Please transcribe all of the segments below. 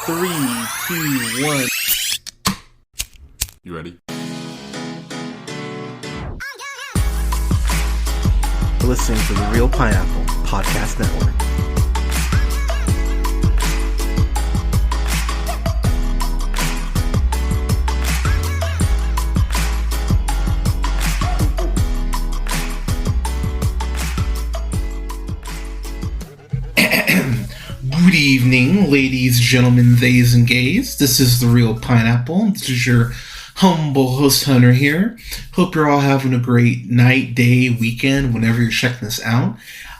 3, 2, 1. You ready? You're listening to the Real Pineapple Podcast Network. Good evening, ladies, gentlemen, theys, and gays. This is the Real Pineapple. This is your humble host, Hunter, here. Hope you're all having a great night, day, weekend, whenever you're checking this out.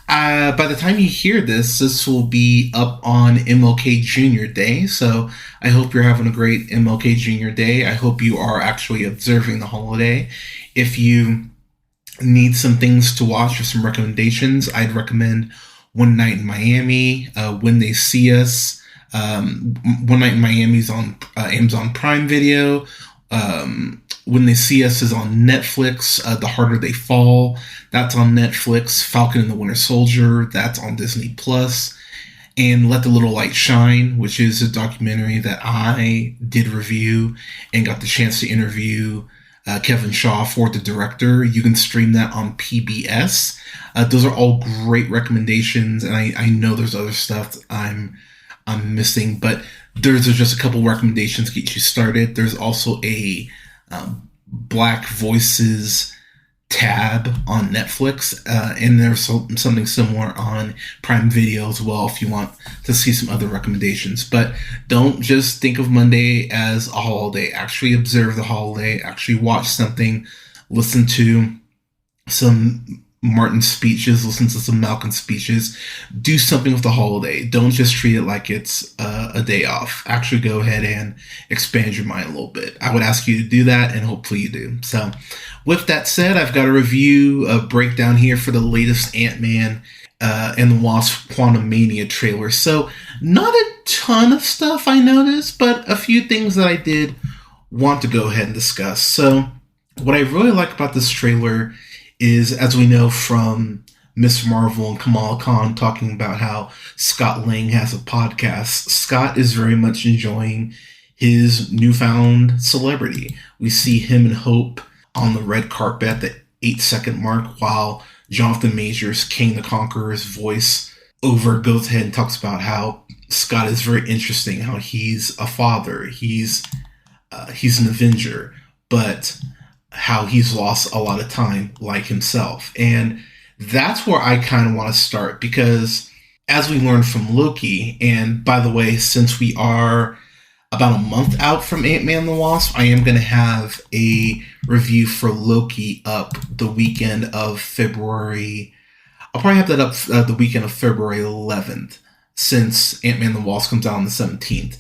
By the time you hear this, this will be up on MLK Jr. Day, so I hope you're having a great MLK Jr. Day. I hope you are actually observing the holiday. If you need some things to watch or some recommendations, I'd recommend One Night in Miami, When They See Us. One Night in Miami is on Amazon Prime Video. When They See Us is on Netflix. The Harder They Fall, that's on Netflix. Falcon and the Winter Soldier, that's on Disney Plus. And Let the Little Light Shine, which is a documentary that I did review and got the chance to interview Kevin Shaw for the director. You can stream that on PBS. Those are all great recommendations, and I know there's other stuff I'm missing, but there's just a couple recommendations to get you started. There's also a Black Voices tab on Netflix, and there's something similar on Prime Video as well if you want to see some other recommendations. But don't just think of Monday as a holiday. Actually observe the holiday, actually watch something, listen to some Martin speeches, listen to some Malcolm speeches, do something with the holiday. Don't just treat it like it's a day off. Actually go ahead and expand your mind a little bit. I would ask you to do that, and hopefully you do. So with that said, I've got a review, a breakdown here for the latest Ant-Man and the Wasp Quantumania trailer. So not a ton of stuff I noticed, but a few things that I did want to go ahead and discuss. So what I really like about this trailer is, as we know from Miss Marvel and Kamala Khan talking about how Scott Lang has a podcast, Scott is very much enjoying his newfound celebrity. We see him and Hope on the red carpet at the 8-second mark, while Johnathan Majors, Kang the Conqueror's voice over, goes ahead and talks about how Scott is very interesting, how he's a father, he's an Avenger, but how he's lost a lot of time like himself. And that's where I kind of want to start, because as we learned from Loki, and by the way, since we are about a month out from Ant-Man the Wasp, I am going to have a review for Loki up the weekend of February. I'll probably have that up the weekend of February 11th, since Ant-Man the Wasp comes out on the 17th.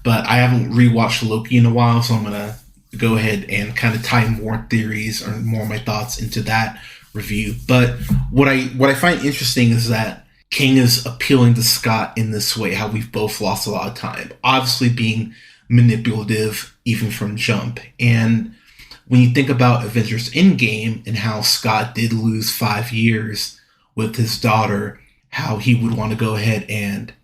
But I haven't rewatched Loki in a while, so I'm going to go ahead and kind of tie more theories or more of my thoughts into that review. But what I find interesting is that Kang is appealing to Scott in this way, how we've both lost a lot of time, obviously being manipulative even from jump. And when you think about Avengers Endgame and how Scott did lose 5 years with his daughter, how he would want to go ahead and,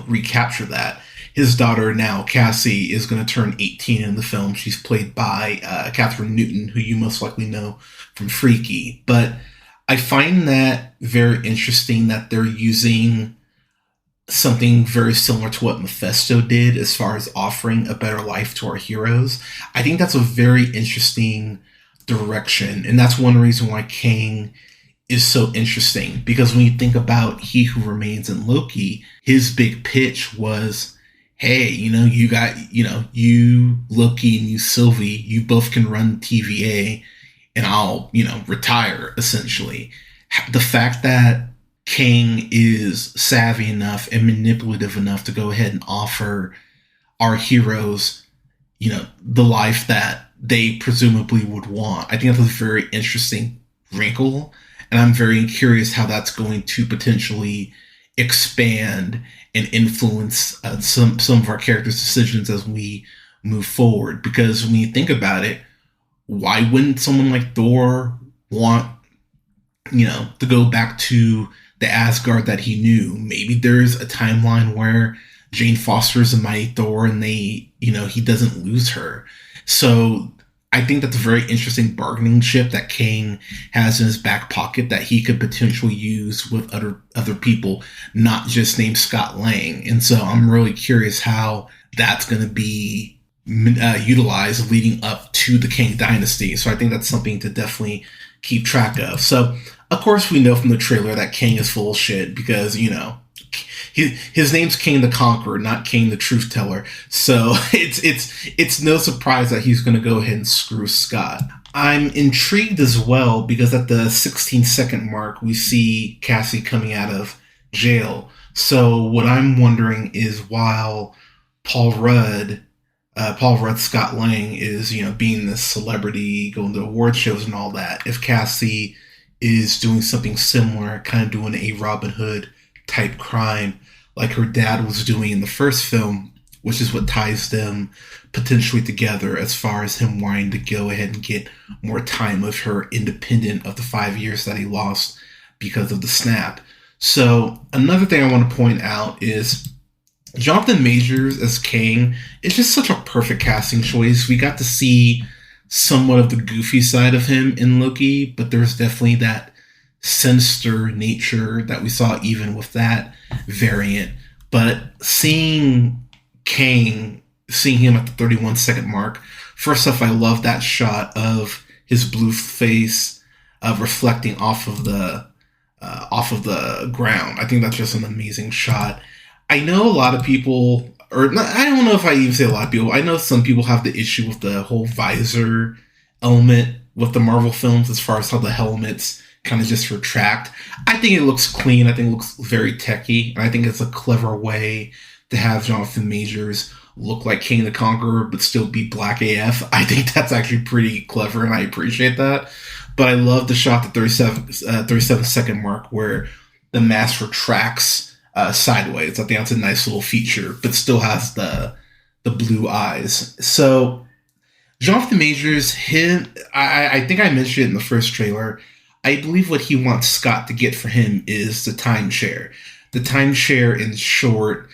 recapture that. His daughter now, Cassie, is going to turn 18 in the film. She's played by Catherine Newton, who you most likely know from Freaky. But I find that very interesting that they're using something very similar to what Mephisto did as far as offering a better life to our heroes. I think that's a very interesting direction. And that's one reason why Kang is so interesting. Because when you think about He Who Remains in Loki, his big pitch was, hey, you got, you, Loki, and you, Sylvie, you both can run TVA, and I'll, retire, essentially. The fact that Kang is savvy enough and manipulative enough to go ahead and offer our heroes, the life that they presumably would want, I think that's a very interesting wrinkle, and I'm very curious how that's going to potentially expand and influence some of our characters' decisions as we move forward. Because when you think about it, why wouldn't someone like Thor want, to go back to the Asgard that he knew? Maybe there's a timeline where Jane Foster's a mighty Thor, and he doesn't lose her. So I think that's a very interesting bargaining chip that Kang has in his back pocket that he could potentially use with other people, not just named Scott Lang. And so I'm really curious how that's going to be utilized leading up to the Kang Dynasty. So I think that's something to definitely keep track of. So of course we know from the trailer that Kang is full of shit because, his name's Kang the Conqueror, not Kang the Truth Teller. So it's no surprise that he's going to go ahead and screw Scott. I'm intrigued as well because at the 16-second mark, we see Cassie coming out of jail. So what I'm wondering is while Paul Rudd, Scott Lang is, being this celebrity, going to award shows and all that, if Cassie is doing something similar, kind of doing a Robin Hood type crime like her dad was doing in the first film, which is what ties them potentially together as far as him wanting to go ahead and get more time with her independent of the 5 years that he lost because of the snap. So another thing I want to point out is Johnathan Majors as Kang is just such a perfect casting choice. We got to see somewhat of the goofy side of him in Loki, but there's definitely that sinister nature that we saw even with that variant. But seeing him at the 31-second mark, first off, I love that shot of his blue face reflecting off of the ground. I think that's just an amazing shot. I know a lot of people, or I don't know if I even say a lot of people, I know some people have the issue with the whole visor element with the Marvel films as far as how the helmets kind of just retract. I think it looks clean. I think it looks very techy. And I think it's a clever way to have Johnathan Majors look like Kang the Conqueror but still be black AF. I think that's actually pretty clever and I appreciate that. But I love the shot at the 37-second mark where the mask retracts sideways. I think that's a nice little feature, but still has the blue eyes. So Johnathan Majors, I think I mentioned it in the first trailer. I believe what he wants Scott to get for him is the timeshare. The timeshare, in short,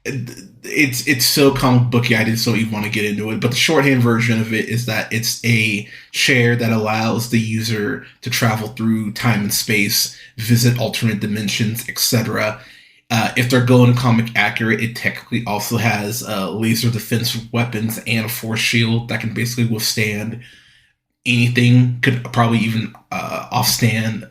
it's so comic booky, I didn't so even want to get into it, but the shorthand version of it is that it's a share that allows the user to travel through time and space, visit alternate dimensions, etc. If they're going comic accurate, it technically also has laser defense weapons and a force shield that can basically withstand anything, could probably even offstand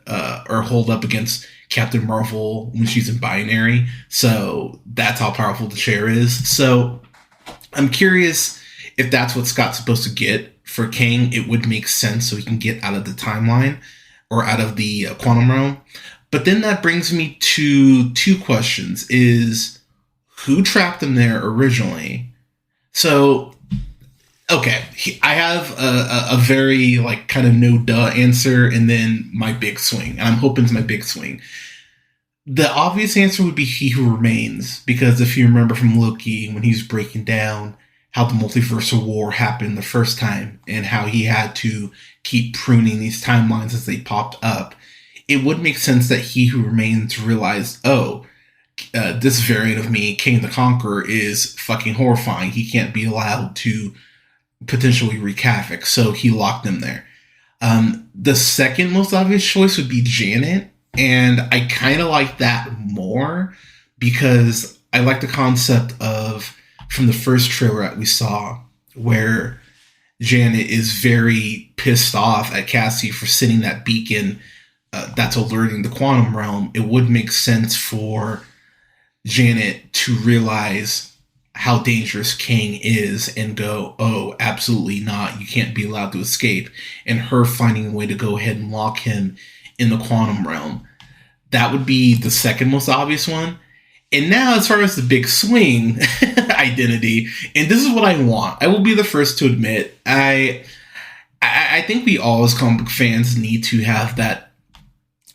or hold up against Captain Marvel when she's in binary. So that's how powerful the chair is. So I'm curious if that's what Scott's supposed to get for Kang. It would make sense so he can get out of the timeline or out of the quantum realm. But then that brings me to two questions. Is who trapped him there originally? So okay, I have a very kind of no duh answer, and then my big swing. And I'm hoping it's my big swing. The obvious answer would be He Who Remains, because if you remember from Loki, when he's breaking down how the multiversal war happened the first time and how he had to keep pruning these timelines as they popped up, it would make sense that He Who Remains realized, this variant of me, Kang the Conqueror, is fucking horrifying. He can't be allowed to potentially wreak havoc, so he locked them there. The second most obvious choice would be Janet, and I kind of like that more because I like the concept of, from the first trailer that we saw, where Janet is very pissed off at Cassie for sending that beacon that's alerting the quantum realm. It would make sense for Janet to realize how dangerous Kang is and go, oh, absolutely not. You can't be allowed to escape. And her finding a way to go ahead and lock him in the quantum realm. That would be the second most obvious one. And now, as far as the big swing identity, and this is what I want. I will be the first to admit, I think we all as comic book fans need to have that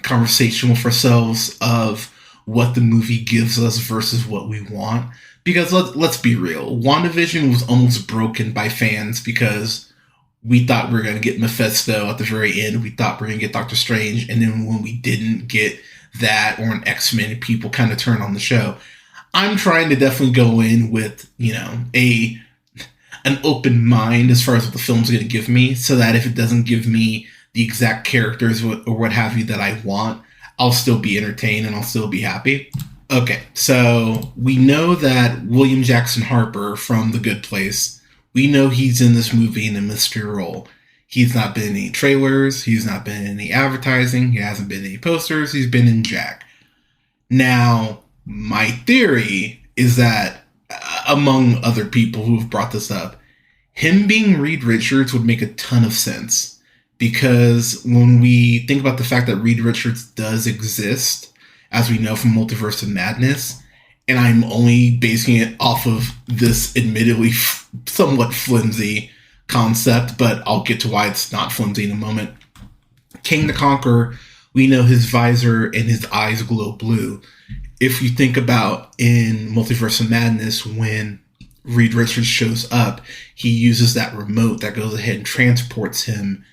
conversation with ourselves of what the movie gives us versus what we want. Because let's be real, WandaVision was almost broken by fans because we thought we were going to get Mephisto at the very end. We thought we were going to get Doctor Strange. And then when we didn't get that or an X-Men, people kind of turned on the show. I'm trying to definitely go in with, an open mind as far as what the film's going to give me, so that if it doesn't give me the exact characters or what have you that I want, I'll still be entertained and I'll still be happy. Okay, so we know that William Jackson Harper from The Good Place, we know he's in this movie in a mystery role. He's not been in any trailers, he's not been in any advertising, he hasn't been in any posters, he's been in Jack. Now, my theory is that, among other people who have brought this up, him being Reed Richards would make a ton of sense. Because when we think about the fact that Reed Richards does exist, as we know from Multiverse of Madness, and I'm only basing it off of this admittedly somewhat flimsy concept, but I'll get to why it's not flimsy in a moment. Kang the Conqueror, we know his visor and his eyes glow blue. If you think about in Multiverse of Madness, when Reed Richards shows up, he uses that remote that goes ahead and transports him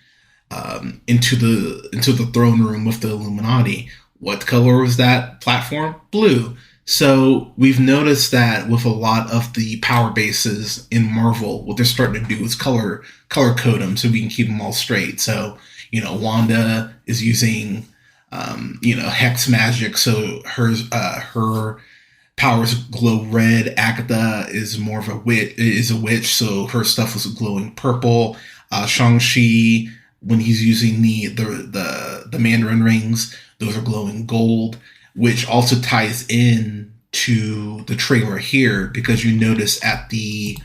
into the throne room with the Illuminati. What color was that platform? Blue. So we've noticed that with a lot of the power bases in Marvel, what they're starting to do is color code them so we can keep them all straight. So, Wanda is using, hex magic, so her powers glow red. Agatha is more of a witch, so her stuff was glowing purple. Shang-Chi, when he's using the Mandarin rings, those are glowing gold, which also ties in to the trailer here, because you notice at I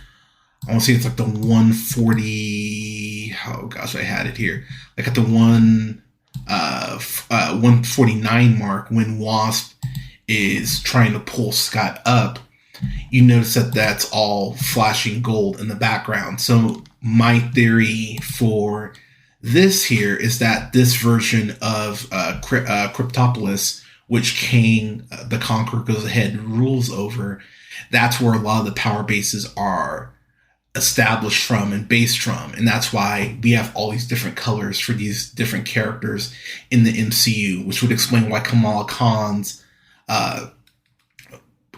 want to say it's like the 140, oh gosh, I had it here. Like at the 149 mark, when Wasp is trying to pull Scott up, you notice that that's all flashing gold in the background. So my theory for this here is that this version of Cryptopolis, which Kang the Conqueror goes ahead and rules over, that's where a lot of the power bases are established from and based from. And that's why we have all these different colors for these different characters in the MCU, which would explain why Kamala Khan's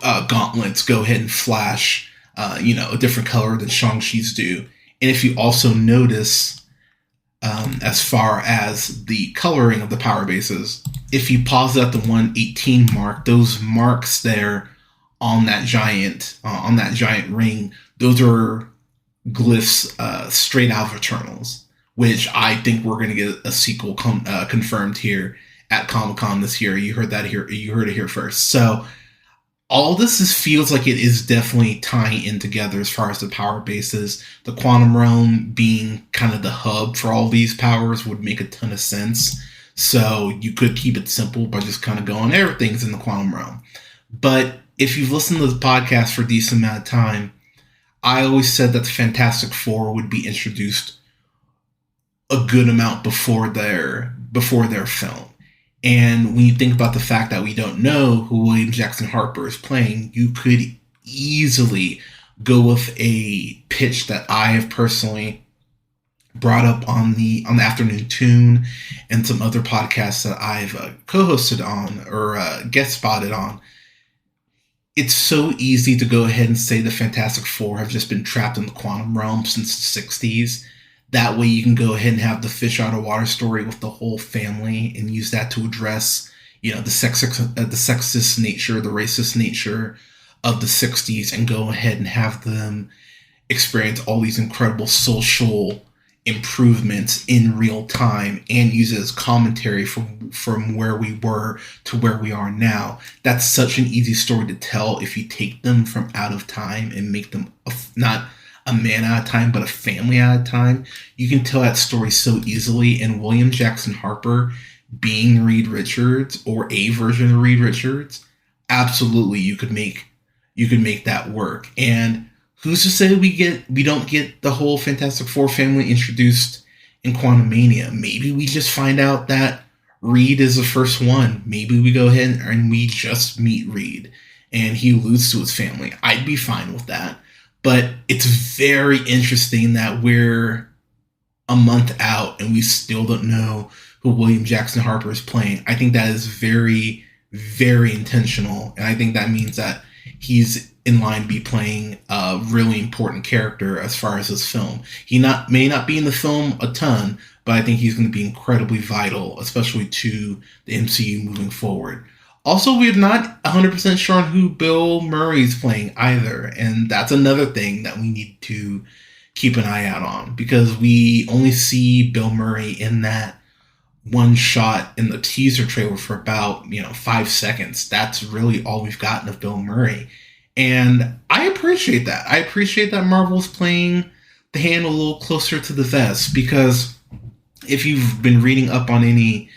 gauntlets go ahead and flash, a different color than Shang-Chi's do. And if you also notice, as far as the coloring of the power bases, if you pause at the 118 mark, those marks there on that giant ring, those are glyphs straight out of Eternals, which I think we're going to get a sequel confirmed here at Comic-Con this year. You heard it here first. So all this feels like it is definitely tying in together as far as the power bases. The quantum realm being kind of the hub for all these powers would make a ton of sense. So you could keep it simple by just kind of going, everything's in the quantum realm. But if you've listened to the podcast for a decent amount of time, I always said that the Fantastic Four would be introduced a good amount before their film. And when you think about the fact that we don't know who William Jackson Harper is playing, you could easily go with a pitch that I have personally brought up on the Afternoon Tune and some other podcasts that I've co-hosted on or guest spotted on. It's so easy to go ahead and say the Fantastic Four have just been trapped in the quantum realm since the 60s. That way you can go ahead and have the fish out of water story with the whole family and use that to address, the sexist nature, the racist nature of the 60s, and go ahead and have them experience all these incredible social improvements in real time and use it as commentary from where we were to where we are now. That's such an easy story to tell if you take them from out of time and make them not a man at a time, but a family at a time. You can tell that story so easily. And William Jackson Harper being Reed Richards, or a version of Reed Richards, absolutely you could make that work. And who's to say we don't get the whole Fantastic Four family introduced in Quantumania? Maybe we just find out that Reed is the first one. Maybe we go ahead and we just meet Reed and he alludes to his family. I'd be fine with that. But it's very interesting that we're a month out and we still don't know who William Jackson Harper is playing. I think that is very, very intentional. And I think that means that he's in line to be playing a really important character as far as this film. He may not be in the film a ton, but I think he's going to be incredibly vital, especially to the MCU moving forward. Also, we're not 100% sure on who Bill Murray's playing either, and that's another thing that we need to keep an eye out on, because we only see Bill Murray in that one shot in the teaser trailer for about 5 seconds. That's really all we've gotten of Bill Murray, and I appreciate that. I appreciate that Marvel's playing the hand a little closer to the vest, because if you've been reading up on any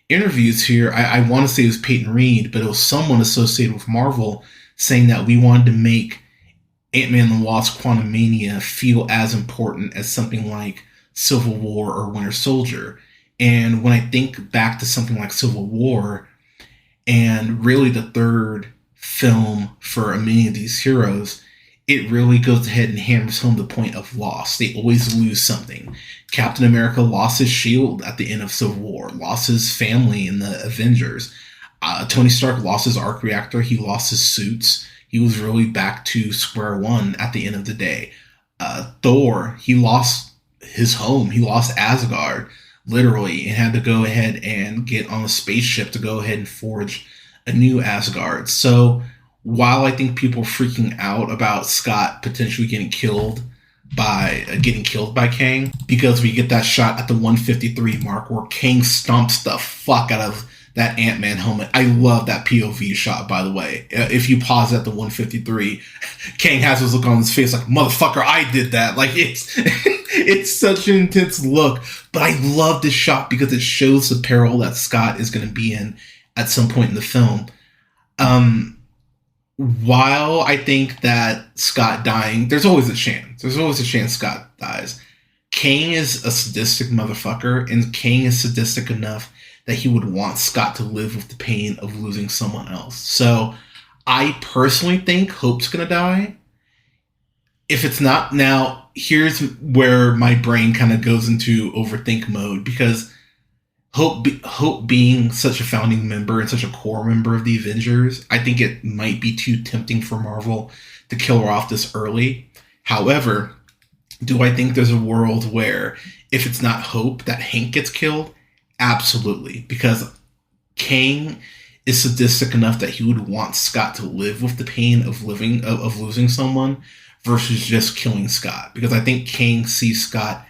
interviews here, I want to say it was Peyton Reed, but it was someone associated with Marvel saying that we wanted to make Ant-Man the Wasp Quantumania feel as important as something like Civil War or Winter Soldier. And when I think back to something like Civil War, and really the third film for many of these heroes, it really goes ahead and hammers home the point of loss. They always lose something. Captain America lost his shield at the end of Civil War, lost his family in the Avengers. Tony Stark lost his arc reactor. He lost his suits. He was really back to square one at the end of the day. Thor, he lost his home. He lost Asgard, literally, and had to go ahead and get on a spaceship to go ahead and forge a new Asgard. So while I think people are freaking out about Scott potentially getting killed by Kang, because we get that shot at the 153 mark where Kang stomps the fuck out of that Ant-Man helmet. I love that POV shot, by the way. If you pause at the 153, Kang has his look on his face like, motherfucker, I did that. Like, it's such an intense look. But I love this shot because it shows the peril that Scott is going to be in at some point in the film. While I think that Scott dying, there's always a chance. There's always a chance Scott dies. Kang is a sadistic motherfucker, and Kang is sadistic enough that he would want Scott to live with the pain of losing someone else. So I personally think Hope's going to die. If it's not, now here's where my brain kind of goes into overthink mode, because Hope being such a founding member and such a core member of the Avengers, I think it might be too tempting for Marvel to kill her off this early. However, do I think there's a world where if it's not Hope, that Hank gets killed? Absolutely, because Kang is sadistic enough that he would want Scott to live with the pain of losing someone versus just killing Scott. Because I think Kang sees Scott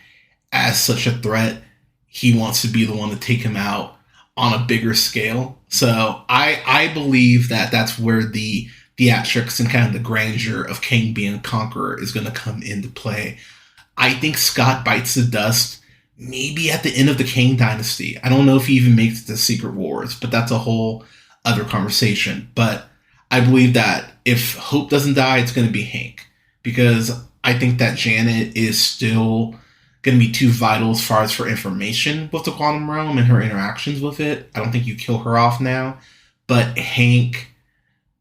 as such a threat. He wants to be the one to take him out on a bigger scale. So I believe that that's where the theatrics and kind of the grandeur of Kang being a conqueror is going to come into play. I think Scott bites the dust maybe at the end of the Kang dynasty. I don't know if he even makes it to Secret Wars, but that's a whole other conversation. But I believe that if Hope doesn't die, it's going to be Hank, because I think that Janet is still going to be too vital as far as for information with the quantum realm and her interactions with it. I don't think you kill her off now, but Hank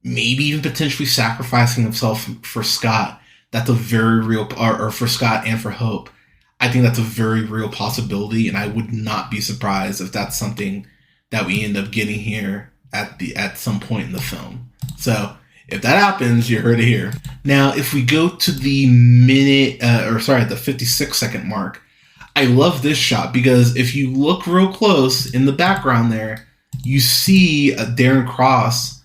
maybe even potentially sacrificing himself for Scott. That's a very real, or for Scott and for Hope. I think that's a very real possibility, and I would not be surprised if that's something that we end up getting here at some point in the film. So if that happens, you heard it here. Now, if we go to the the 56-second mark, I love this shot because if you look real close in the background there, you see Darren Cross,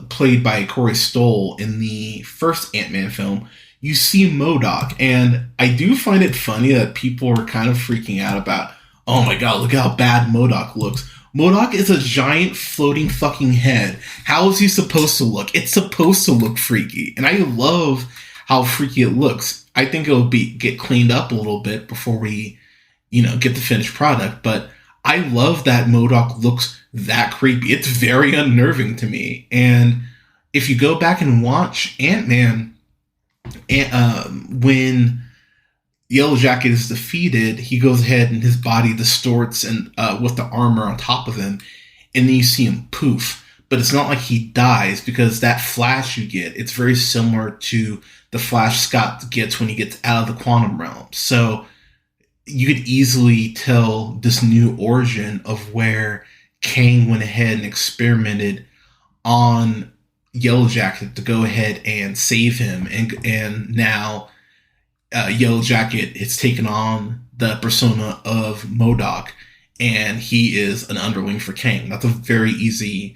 played by Corey Stoll in the first Ant-Man film. You see MODOK, and I do find it funny that people are kind of freaking out about, oh my god, look how bad MODOK looks. MODOK is a giant floating fucking head. How is he supposed to look? It's supposed to look freaky. And I love how freaky it looks. I think it'll get cleaned up a little bit before we, get the finished product. But I love that MODOK looks that creepy. It's very unnerving to me. And if you go back and watch Ant-Man, when Yellow Jacket is defeated, he goes ahead and his body distorts and with the armor on top of him, and then you see him poof. But it's not like he dies, because that flash you get, it's very similar to the flash Scott gets when he gets out of the quantum realm. So you could easily tell this new origin of where Kang went ahead and experimented on Yellow Jacket to go ahead and save him, and now Yellow Jacket has taken on the persona of MODOK, and he is an underling for Kang. That's a very easy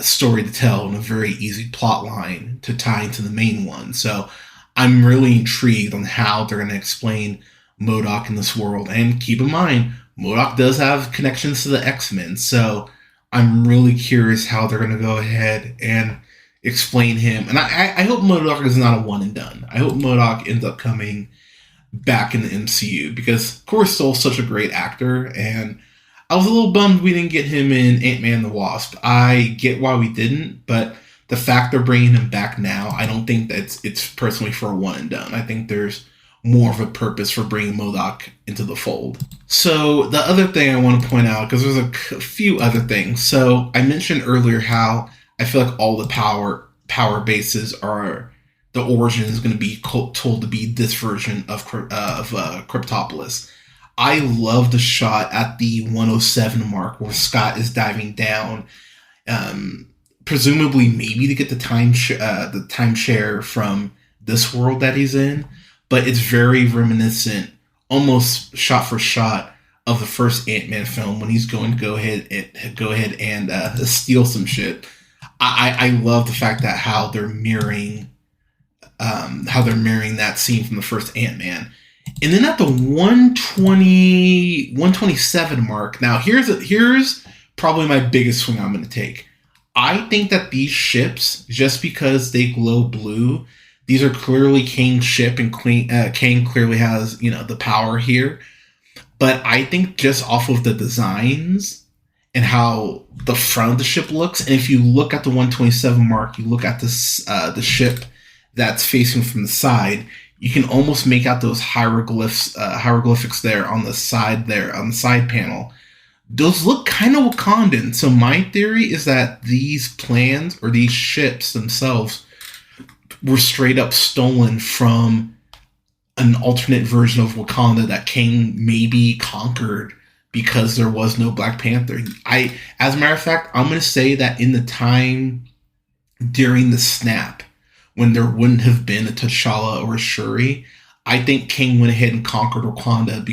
story to tell and a very easy plot line to tie into the main one. So I'm really intrigued on how they're going to explain MODOK in this world. And keep in mind, MODOK does have connections to the X-Men, so I'm really curious how they're going to go ahead and explain him. And I hope MODOK is not a one and done. I hope MODOK ends up coming back in the MCU, because Corey Stoll's such a great actor, and I was a little bummed we didn't get him in Ant-Man the Wasp. I get why we didn't, but the fact they're bringing him back now, I don't think that it's personally for a one and done. I think there's more of a purpose for bringing MODOK into the fold. So the other thing I want to point out, because there's a few other things. So I mentioned earlier how I feel like all the power bases are, the origin is going to be told to be this version of Cryptopolis. I love the shot at the 107 mark where Scott is diving down, presumably maybe to get the timeshare from this world that he's in. But it's very reminiscent, almost shot for shot, of the first Ant-Man film when he's going to go ahead and steal some shit. I love the fact that how they're mirroring that scene from the first Ant-Man. And then at the 127 mark, now here's probably my biggest swing I'm going to take. I think that these ships, just because they glow blue, these are clearly Kang's ship, and Kang clearly has, the power here. But I think just off of the designs and how the front of the ship looks, and if you look at the 127 mark, you look at this the ship that's facing from the side, you can almost make out those hieroglyphics there on the side panel. Those look kind of Wakandan. So my theory is that these plans, or these ships themselves, were straight up stolen from an alternate version of Wakanda that Kang maybe conquered because there was no Black Panther. As a matter of fact, I'm going to say that in the time during the snap, when there wouldn't have been a T'Challa or a Shuri, I think Kang went ahead and conquered Wakanda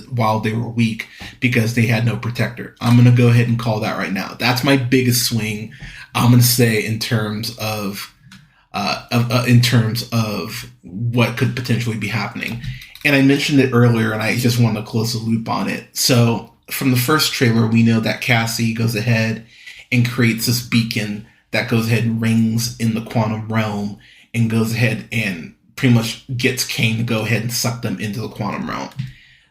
while they were weak, because they had no protector. I'm going to go ahead and call that right now. That's my biggest swing, I'm going to say, in terms of what could potentially be happening. And I mentioned it earlier, and I just wanted to close the loop on it. So from the first trailer, we know that Cassie goes ahead and creates this beacon that goes ahead and rings in the quantum realm, and goes ahead and pretty much gets Kang to go ahead and suck them into the quantum realm.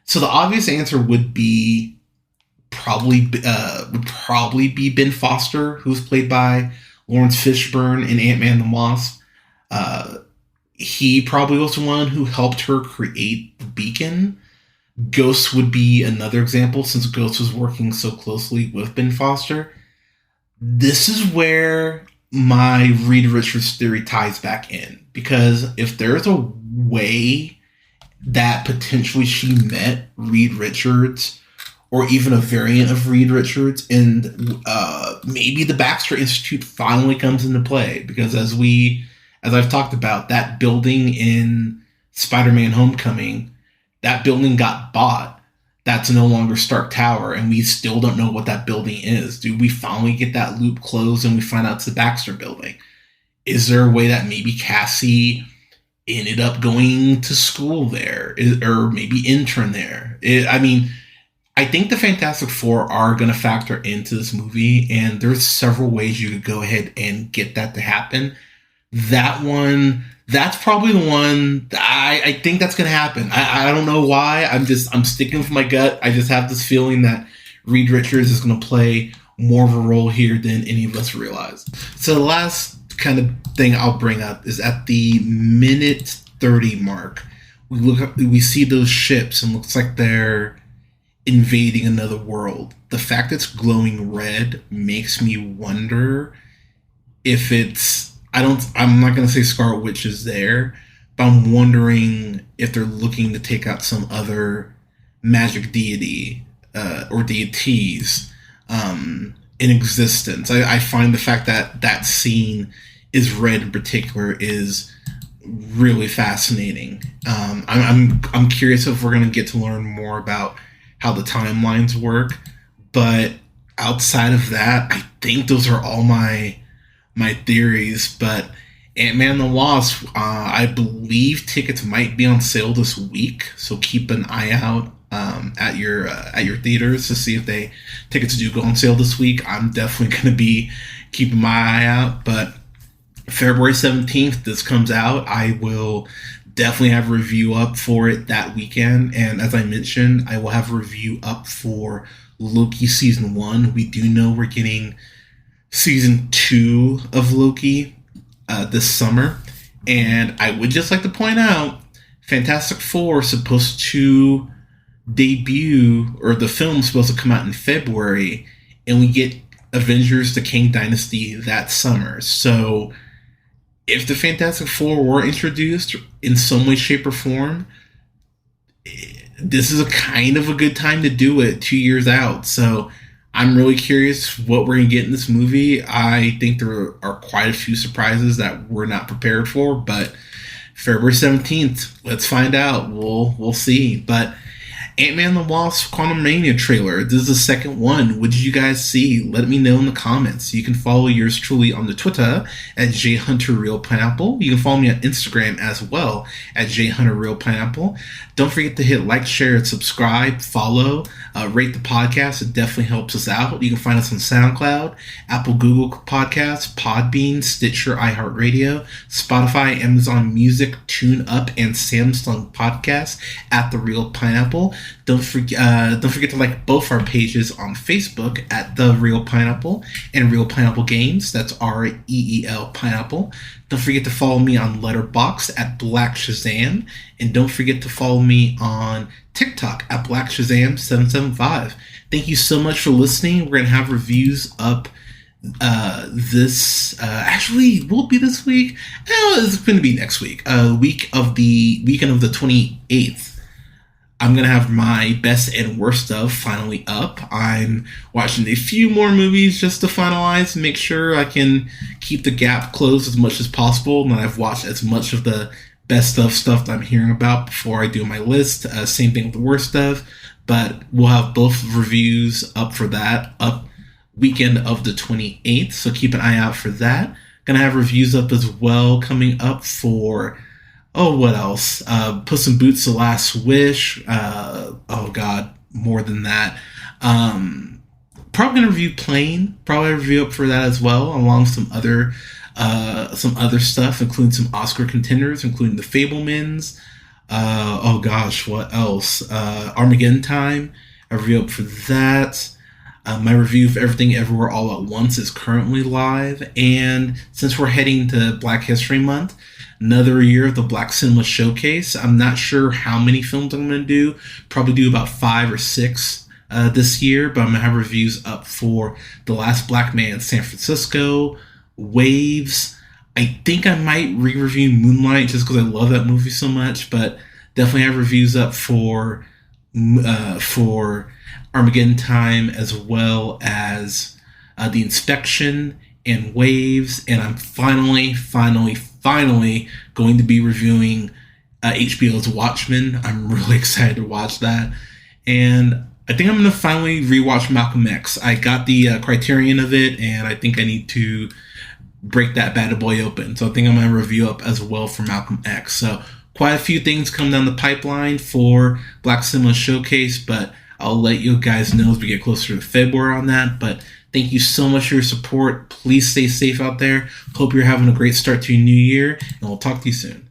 So the obvious answer would be probably be Ben Foster, who's played by Lawrence Fishburne in Ant-Man the Wasp. He probably was the one who helped her create the beacon. Ghost would be another example, since Ghost was working so closely with Ben Foster. This is where my Reed Richards theory ties back in, because if there's a way that potentially she met Reed Richards, or even a variant of Reed Richards, and maybe the Baxter Institute finally comes into play, because as I've talked about, that building in Spider-Man Homecoming, that building got bought. That's no longer Stark Tower, and we still don't know what that building is. Do we finally get that loop closed and we find out it's the Baxter building? Is there a way that maybe Cassie ended up going to school there, or maybe intern there? I think the Fantastic Four are going to factor into this movie, and there's several ways you could go ahead and get that to happen. That's probably the one I think that's going to happen. I don't know why. I'm sticking with my gut. I just have this feeling that Reed Richards is going to play more of a role here than any of us realize. So the last kind of thing I'll bring up is at the minute 30 mark, we see those ships, and looks like they're invading another world. The fact that it's glowing red makes me wonder if it's, I'm not going to say Scarlet Witch is there, but I'm wondering if they're looking to take out some other magic deity or deities in existence. I find the fact that that scene is read in particular is really fascinating. I'm curious if we're going to get to learn more about how the timelines work, but outside of that, I think those are all my theories. But Ant-Man the Wasp, I believe tickets might be on sale this week, so keep an eye out at your theaters to see if tickets do go on sale this week. I'm definitely going to be keeping my eye out, but February 17th, this comes out. I will definitely have a review up for it that weekend. And as I mentioned, I will have a review up for Loki Season 1. We do know we're getting Season 2 of Loki this summer. And I would just like to point out, Fantastic Four is supposed to debut, or the film's supposed to come out in February, and we get Avengers: The Kang Dynasty that summer. So if the Fantastic Four were introduced in some way, shape, or form, this is a kind of a good time to do it 2 years out. So I'm really curious what we're going to get in this movie. I think there are quite a few surprises that we're not prepared for, but February 17th, let's find out. We'll see. But Ant-Man the Wasp Quantumania trailer. This is the second one. What did you guys see? Let me know in the comments. You can follow yours truly on the Twitter at jhunterrealpineapple. You can follow me on Instagram as well at jhunterrealpineapple. Don't forget to hit like, share, and subscribe, follow, rate the podcast. It definitely helps us out. You can find us on SoundCloud, Apple, Google Podcasts, Podbean, Stitcher, iHeartRadio, Spotify, Amazon Music, TuneUp, and Samsung Podcasts at The Real Pineapple. Don't forget to like both our pages on Facebook at The Real Pineapple and Real Pineapple Games. That's REEL Pineapple. Don't forget to follow me on Letterboxd at Black Shazam. And don't forget to follow me on TikTok at Black Shazam 775. Thank you so much for listening. We're going to have reviews up actually will be this week. It's going to be next week. Weekend of the 28th. I'm going to have my best and worst of finally up. I'm watching a few more movies just to finalize and make sure I can keep the gap closed as much as possible. And I've watched as much of the best of stuff that I'm hearing about before I do my list. Same thing with the worst of. But we'll have both reviews up for that, up weekend of the 28th. So keep an eye out for that. Going to have reviews up as well coming up for... what else? Puss in Boots: The Last Wish. More than that. Probably gonna review Plane. Probably review up for that as well, along with some other stuff, including some Oscar contenders, including The Fabelmans. What else? Armageddon Time. A review up for that. My review of Everything Everywhere All at Once is currently live, and since we're heading to Black History Month, another year of the Black Cinema Showcase. I'm not sure how many films I'm going to do. Probably do about 5 or 6 this year, but I'm going to have reviews up for The Last Black Man in San Francisco, Waves. I think I might re-review Moonlight just because I love that movie so much, but definitely have reviews up for Armageddon Time, as well as The Inspection and Waves. And I'm finally going to be reviewing HBO's Watchmen. I'm really excited to watch that. And I think I'm going to finally rewatch Malcolm X. I got the Criterion of it, and I think I need to break that bad boy open. So I think I'm going to review up as well for Malcolm X. So quite a few things come down the pipeline for Black Cinema Showcase, but I'll let you guys know as we get closer to February on that. But thank you so much for your support. Please stay safe out there. Hope you're having a great start to your new year, and we'll talk to you soon.